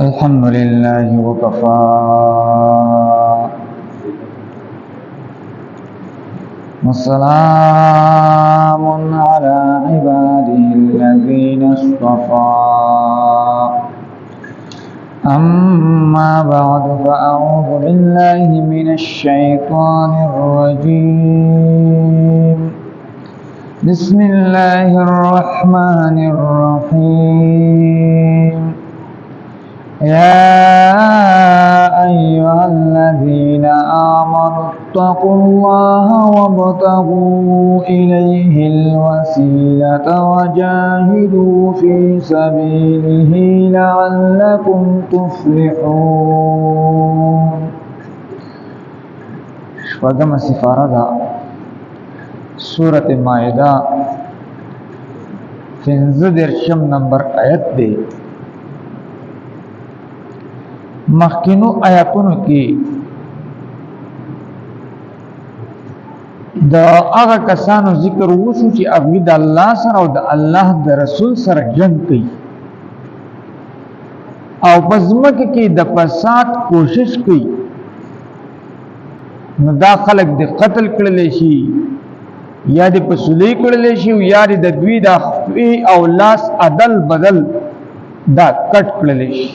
الحمد لله وكفى وسلام على عباده الذين اصطفى أما بعد فأعوذ بالله من الشيطان الرجيم بسم الله الرحمن الرحيم يا أيها الذين آمنوا اتقوا الله وابتغوا إليه الوسيلة وجاهدوا في سبيله لعلكم تفلحون. شپږم سفاره ده سورة مائده 15 نمبر آیت دی. مخکینو آیاتونو کې د هغه کسانو ذکر وشو چې هغه د الله سره او د الله د رسول سره جنگ کوي او پزمکه کې د فساد کوشش کوي، نو دا خلق د قتل کړل شي یا د پسولې کړل شي یا د دوی د خفي او لاس عدل بدل دا کټ کړل شي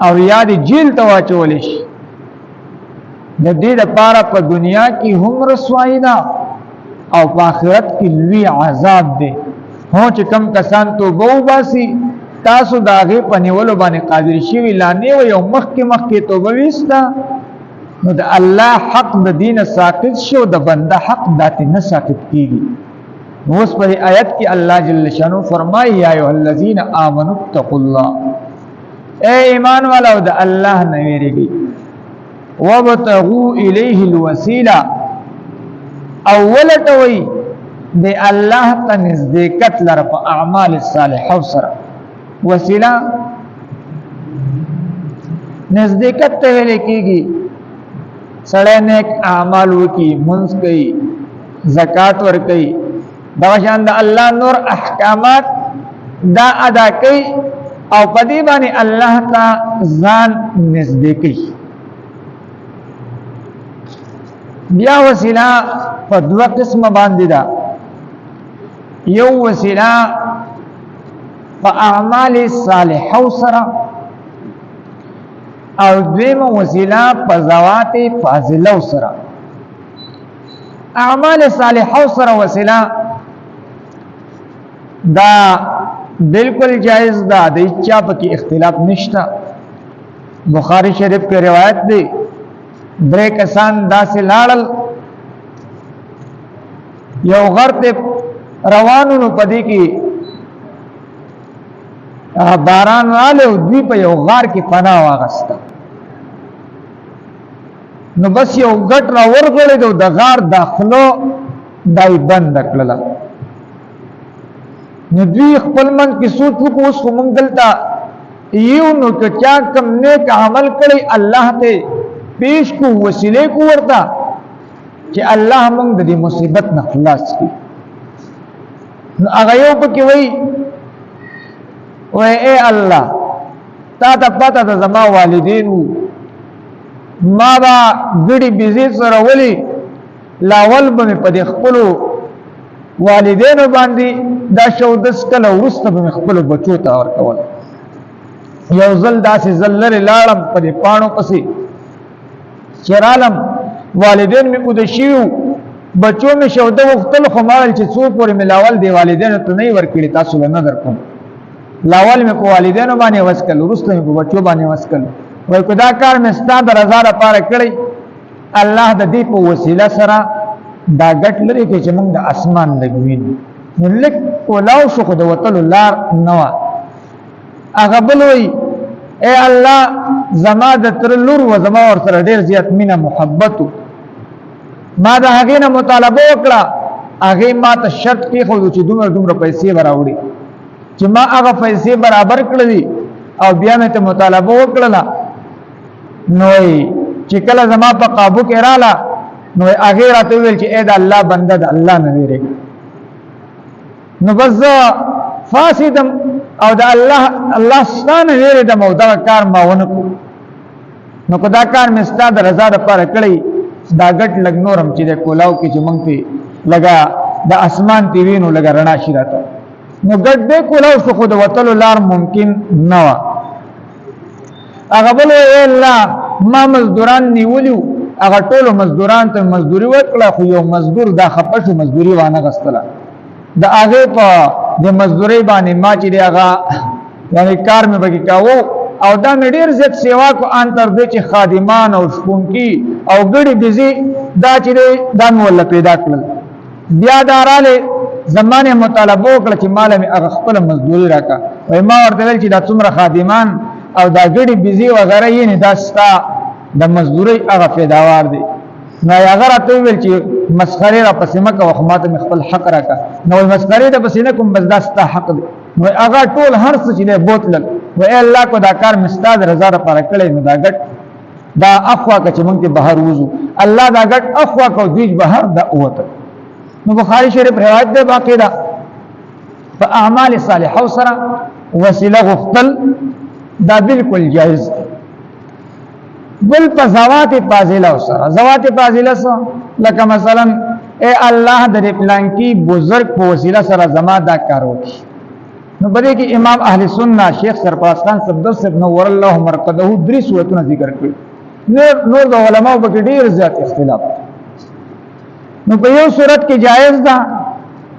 او یا د جیل ته واچول شي. د دې لپاره په دنیا کې هم رسوایی ده او په آخرت کې لوی عذاب دی. هو چې کم کسان توبه وباسي تاسو د هغې په نیولو باندې قادر شوي لا نه وئ او مخکې توبه ویسته، نو د الله حق د دینه ساقط شو، د بنده حق داتې نه ساقط کېږي. اوس په آیت کې الله جل شانو فرمایي یا ایها الذین آمنوا اتقوا الله، اے ایمان والا د الله نه ویریږي، وابتغوا الیه الوسیله، اول توي د الله ته نزدېکت لره په اعمال صالحو سره. وسیله نزدېکت ته ویل کېږي سړی نیک اعمال وکړي، منځ کوي، زکات ورکوي، دغه شان د الله نور احکامات دا ادا کوي او په دې باندې الله ته ځان نږدې کوي. بیا وسیله په دوه قسمه باندې ده، یو وسیله په اعمال صالحو سره او دویمه وسیله په ذوات فاضلو سره. اعمال صالحو سره وسیله دا بالکل جائز ده، د چا په کې اختلاف نشته. بخاری شریف کې روایت دی، درې کسان داسې لاړل، یو غر ته روانو، نو پدې کې باران راغلی او دوی په یو غار کې پناه واغسته. نو بس یو ګټ را ورغړېد او د غار داخلو دای بند کړله. نو دوی خپل من کې سوچ وکړو اوس خو موږ دلته یو، نو که چا کم نیک عمل کړی الله ته پیش کو، وسیلې کو ورته چې الله موږ د دې مصیبت نه خلاص کړي. نو هغه یو پکې وای اے الله تا ته پته ده زما والدین وو، ما با ګړي بيزي سره ولي لاول به په دې خپلو والدینو باندې دا شو دس کله وروسته به خپل بچو ته ورکول. یو ځل داسې ځل لرې لاړم په دې پاڼو پسې چې رالم، والدین مې اوده شوي، بچو مې شوده غوښتل، خو ما ویل چې څو پورې مې لاول دې والدینو ته نه یې ورکړي تاسو به نه درکوم. لاول مې په والدینو باندې وسکل، وروسته مې په بچو باندې وسکل. وایي که دا کار مې ستا د رضا لپاره کړی، الله د دې په وسیله سره دا ګټ لري کې چې موږ د اسمان لګوینو. نو لږ ولاو شو خو د وتلو لار نه وه. هغه بل وایي اے الله زما د تر لور و زما ورسره ډېر زیات مینه محبت و، ما د هغې نه مطالبه وکړه، هغې ما ته شرط کېښودو چې دومره دومره پیسې به راوړي، چې ما هغه پیسې برابر کړلې او بیا مې ته مطالبه وکړله. نو چې کله زما په قابو کې رااله، نو هغې راته وویل چې ای د الله بنده د الله نه ویرېږه. نو بس زه فاسدم او دا الله ستانه ویره د مودا کار ما ونکو نو کدا کار مستا د رضا د پر کړی دا غټ لګ نورم چې د کولاو کې چې مونږ ته لگا د اسمان تی وینو لگا رڼا شي راته نو غټ دې کولاو څخه خود وتلو لار ممکن نه و هغه بل الله ما مزدوران نیولیو هغه ټول مزدوران ته مزدوري وکړه خو یو مزدور دا خپشو مزدوري وانه غستله د هغه په د مزدوري باندې ما چې هغه یعنی کار مې بګی کاوه او دا مې ډیر زیات سیوا کو ان تر دې چې خادمان او شپونکی او ګړي بيزي دا چې دا مول پیدا کړل بیا داراله زمانه مطالبه وکړه چې مال مې هغه خپل مزدوري راکا وای ما ورته ویل چې دا څومره خادمان او دا ګړي بيزي وغیرہ یې نه داستا د مزدوري هغه پیداوار دي نو هغه راته ویل چې مسخره را پسې مکه وخماته خپل حق راکا نو مسخره د پسې نه کوم بس داستا حق دي نو هغه ټول هر څه چې له بوتل و الله کو دا کار مستاد رضا لپاره کړی نو دا ګټ دا اخوا چې مونږ ته بهر وځو الله دا ګټ اخوا کو دیج بهر دا اوته نو بخاری شریف روایت ده باقی ده په اعمال صالحه سره وسیله غفتل دا بالکل جائز بل په زوات فاضله سره زوات فاضله سره لکه مثلا اے الله د پلان کی بزرگ په وسیله سره زما دا کار وکړي نو بده کې امام اهل سنت شیخ سرفراز خان صدر صاحب نور الله مرقده درې صورتونه ذکر کړي نور د علماء په ډیر زیات اختلاف نو په یو صورت کې جائز ده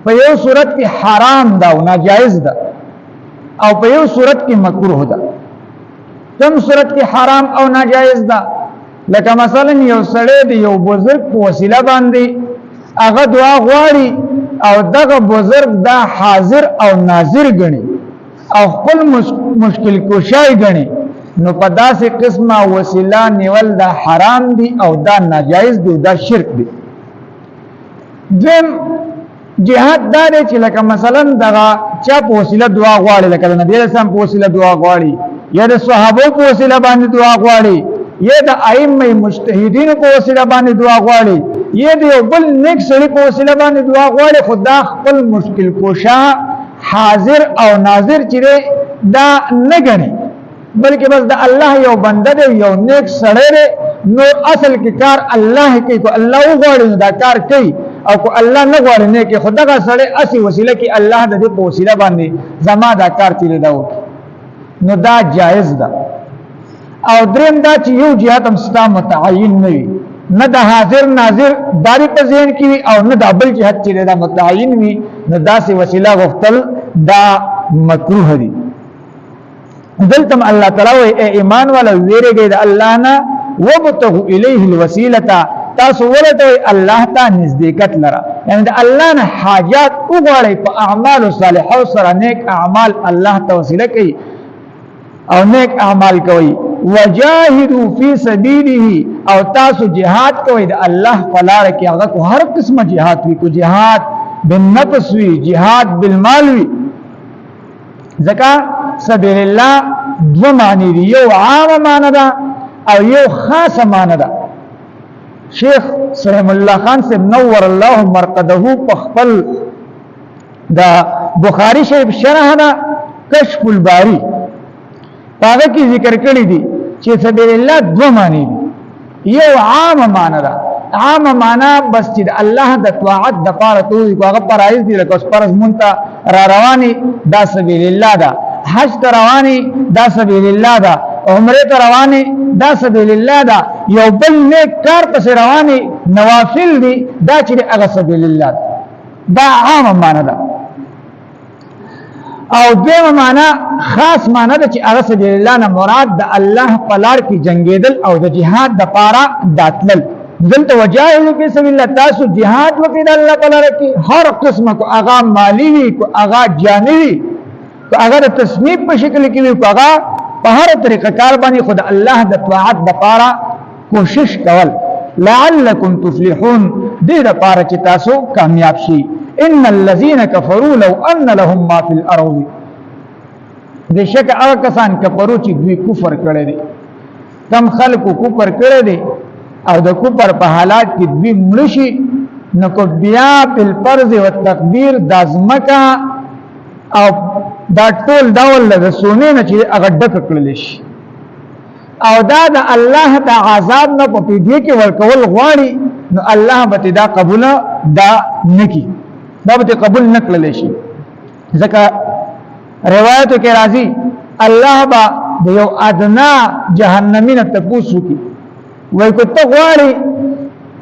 په یو صورت کې حرام ده او ناجائز ده او په یو صورت کې مکروه ده کوم صورت کې حرام او ناجائز ده لکه مثلا یو سړی دی یو بزرگ په وسیله باندې هغه دعا غواړي او دغه بزرگ دا حاضر او ناظر غني او خپل مشکل کوشای غني نو په داسې قسمه وسیله نیول دا حرام دي او دا ناجائز دي دا شرک دي دیم جهاد دا دی چې لکه مثلا دغه چا په وسیله دعا غواړي لکه د نبی رسول په وسیله دعا غواړي یا د صحابه په وسیله باندې دعا غواړي یا د ائمه مجتهدین په وسیله باندې دعا غواړي یا د یو بل نیک سړي په وسیله باندې دعا غواړي خدا خپل مشکل کوشا حاضر او ناظر چې دا نه غني بلکې بس د الله یو بنده دی یو نیک سړی دی نو اصل کې کار الله کوي کو الله وغواړي دا کار کوي او کو الله نه غواړي نه کې خدا کا سړی اسی وسیله کې الله د دې په وسیله باندې زما دا کار چیرې دا وکړي نو دا جائز ده او دریم دا چې یو جهاد هم ستا متعین نه وي نه د حاضر ناظر داری په ذهن کې او نه د بل جهاد چې دا متعین وي نو داسې وسیله غفتل دا مکروه دي دلتم الله تعالی اے ایمان والا ویریږي د الله نه وبتغوا الیه الوسیله تاسو ولته الله ته نزدېکت لره یعنی د الله نه حاجات وګړي په اعمال صالحو سره نیک اعمال الله ته وسیله کوي او نیک اعمال کوي وجاهدوا فی سبیله او تاسو جهاد کوي د الله په لار کې هغه کو هر قسمه جهاد وی کو جهاد بالنفس وی جهاد بالمال وی ځکه سبیل الله دو معنی دی یو عام معنی ده او یو خاص معنی ده شیخ سلیم الله خان سے نور الله مرقده په خپل دا بخاری شریف شرح ده کشف الباری هغه کې ذکر کړی دي چې سبیل الله دو معنی دي یو عام معنی ده عام معنی بس چې الله د طاعت د پاره توي هغه پرایز دي لکه پرز مونته را رواني دا سبیل الله ده حج ته رواني دا سبیل الله ده عمره ته رواني دا سبیل الله ده یو بل نیک کار پس رواني نوافل دي دا چې هغه سبیل الله ده دا عام معنی ده او دیم معنی خاص معنی ده چې هغه سبیل الله نه مراد د الله په لار کې جنگیدل او د جهاد د پاره داتل دلته وجاهدوا فی سبیل الله تاسو جهاد وکړئ د الله په لار کې هر قسمه کو هغه مالی وي کو هغه جانی وي کو هغه د تصنیف په شکل کې وي کو هغه په هر طریقه کار باندې خود الله د طاعت د پاره کوشش کول لعلکم تفلحون دې د پاره چې تاسو کامیاب شئ ان الذين كفروا لو ان لهم ما في الارض بشک هغه کسان کفرو چې دوی کفر کړي دي کم خلکو کفر کړي دي او د کفر په حالات کې دوی مړشي نو کو بیا په فرض او تقدیر د ازمکا او دا ټول ډول د سونې نه چې هغه ډک کړل شي او دا د الله د عذاب نه په پیډې کې ورکول غواړي نو الله به دا قبول دا نکي دا به قبول نکړل شي ځکه روایت کې راځي الله با د یو ادنا جهنمی نه تپوسو کی وای کو ته غواړي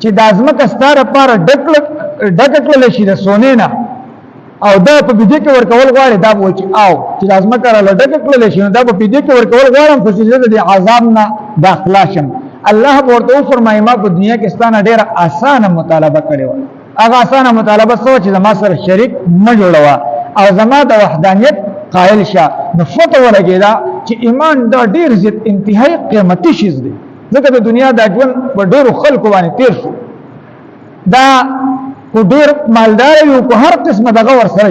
چې د ازمکه ستاره پر ډکړل شي د سونې نه او دا په دې کې ورکول غواړي دا و چې او چې لازم کړه لډکړل شي دا په دې کې ورکول غواړم خو چې د عذاب نه داخلا شم الله ورته فرمایي ما په دنیا کې ستانه ډېر اسانه مطالبه کړې و هغه اسانه مطالبه سوچ زما سره شریک نه جوړوا او زما د وحدانیت قائل شه نو فتو ولګیدا چې ایمان دا ډېر زیات انتهایی قیمتي شی دی ځکه د دنیا د ژوند په ډېرو خلکو باندې تیر شو دا کو ډیر مالدار یو کو هر قسمه دغه ور سره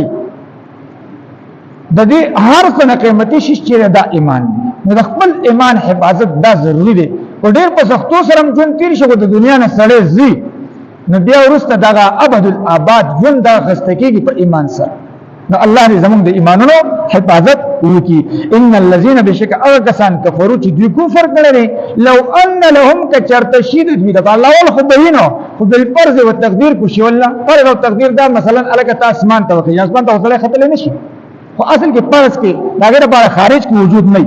د دې هر څه قیمتي شي چې دا ایمان دی نو د خپل ایمان حفاظت دا ضروری دی کو ډیر په سختو سره ژوند تیر شو د دنیا نه سړی زی نو بیا ورسته دغه ابد الاباد ژوند د خستګي په ایمان سره نو الله دې زموږ د ایمانونو حفاظت وکړي ان الذين بشك اغسان كفروا چې دوی کفر کړي لو ان لهم كچرتشید دوی د الله ول خبرینو خو بل فرض او تقدیر کو شی الله فرض او تقدیر دا مثلا الکه اسمان ته وکي اسمان ته وصله خطر نشي خو اصل کې فرض کې داګه لپاره خارج کې وجود نه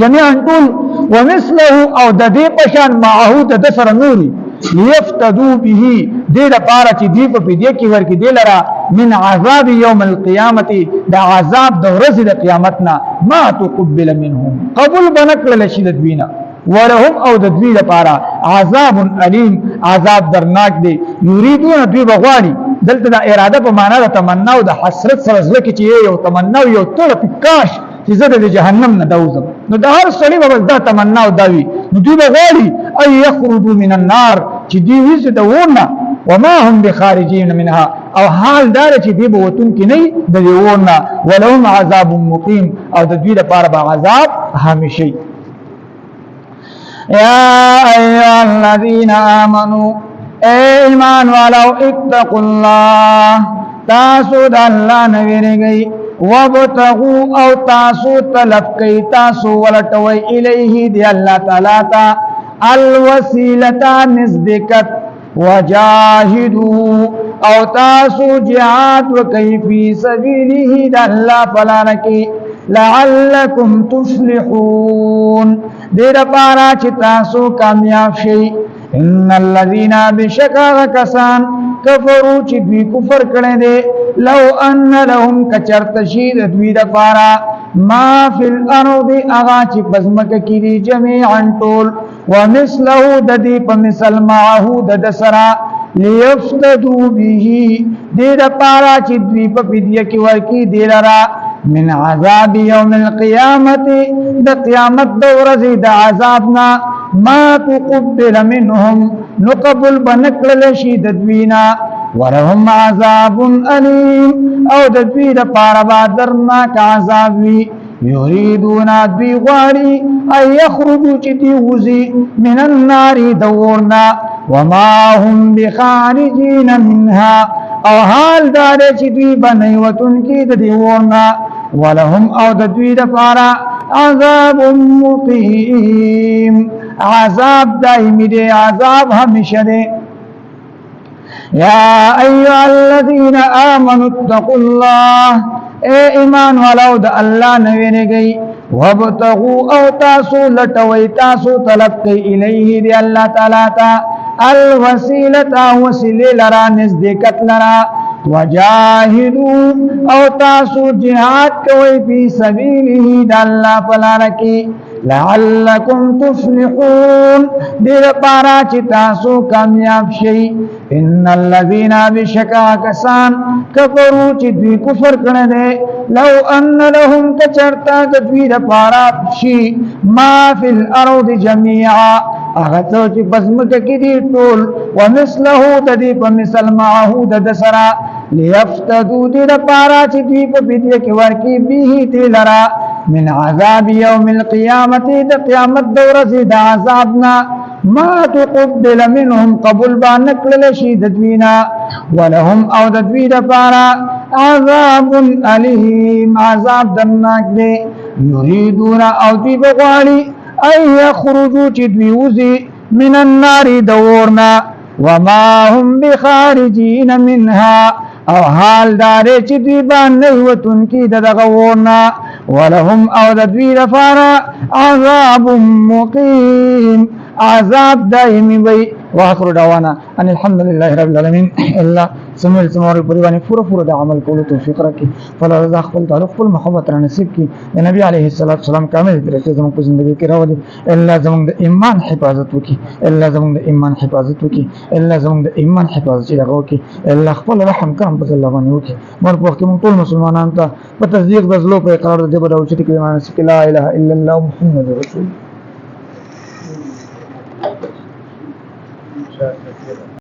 جميعا طول ومثله او د دې پشان معهود د سر نوري ليفتدوا به دې لپاره چې دی په دې کې ورکی دی لرا من عذاب يوم القيامه دا عذاب د ورځې د قیامتنا ما تقبل منهم قبول بنکل لشد دوینا ولهم او د دوی لپاره عذاب الیم عذاب درناک دی یریدون دوی بغواړي دلته د اراده په معنا د تمنا او د حسرت سره ځکه چې یو تمنا او یو طلب کاش چې زه د جهنم نه دوزم نو د هر سړي به دا تمنا او داوي نو دوی بغواړي اي يخرجوا من النار چې دوی وځي د ورنه وما هم بخارجين منها او حال دار چې دی به وتون کې نه د ورنه ولهم عذاب مقيم او د دوی لپاره به عذاب همیشئ يا أيها الذين آمنوا ایمان والو اتقوا الله تاسو د الله نه ویریږئ وابتغوا او تاسو طلب کوي تاسو ولټوي الیه دی الله تعالی ته الوسیلة نزدېکت وجاهدوا او تاسو جهاد وکي فی سبیله د الله فلاره کې لعلکم تفلحون دې لپاره چې تاسو کامیاب شئ ان الذين بشکا کسان کفروا چې دوی کفر کړي دي لو ان لهم کچرتشید دوی د پارا ما فی الارض اغا چې بزمک کړي جميعا ټول ومثله د دې په مثل معه د سرا ليفتدوا به دې د پارا چې دوی په فدیه کې ورکی دی لرا من عذاب يوم القيامه د قیامت د ورځې د عذابنا ما تقبل منهم نقبل بنکل شي د دوینا ورهم عذاب الیم او د دوی د پاره بادرناک عذاب وی یریدون دوی غواړي ای یخرجوا چې دی وزي من النار دورنا وما هم بخارجین منها او حال دار چې دوی بنئ وتون کې د دیورنا ولهم او د دوی د پاره عذاب مقیم عذاب دائمی دے عذاب ہمیشہ دے یا ایها الذین آمنوا اتقوا اللہ اے ایمان والاو دا اللہ نوینے گئی وابتغوا او تاسو لٹوئی تاسو طلب کئی الیہ دی اللہ تعالی تا الوسیلتا وسیلی لرا نزدیکت لرا وجاہدوا او تاسو جہاد کوئی فی سبیلہ دا اللہ پلارکی لعلکم تفلحون دیر پارا چی تاسو کامیاب شئی ان الذین بشکا کسان کفروا چی دوی کفر کرنے لو ان لهم کچرتا دوی پارا شی ما فی الارض جميعا اغتو چی بزمک کی دی طول ومثله ددی پا مثل معه ددسرا لیفتدو دیر پارا چی دوی پا بیدی کی ورکی بیہی تی لرا من عذاب یوم القیامت دا قیامت دورزی دا عذابنا ما تقبل منهم قبول بانکل شید دوینا ولهم او دوی دپارا عذاب علیم عذاب دمناک دے یریدون او دوی بغواړي ای یخرجو چې دوی وزي من النار دورنا وما هم بخارجین منها او حال دارې چې دوی باندې وتونکي دغه ورنا ولهم او د دوی لپاره عذاب مقیم عذاب دائمی وي واخر دعوانا ان الحمد لله رب العالمين الا سمول سمور پریوانی پورا د عمل کولو توفیق راکړي فلا رضا خپل تعلق خپل محبت را نصیب کړي نبی عليه الصلاه والسلام کامل درته زموږ په ژوند کې راوړي الا زموږ د ایمان حفاظت وکړي الا زموږ د ایمان حفاظت وکړي الا زموږ د ایمان حفاظت وکړي الا خپل رحم کرم په الله باندې وکړي مر په کې موږ ټول مسلمانانو ته په تصدیق د زلو په اقرار د دې بدو چې لا اله الا الله محمد رسول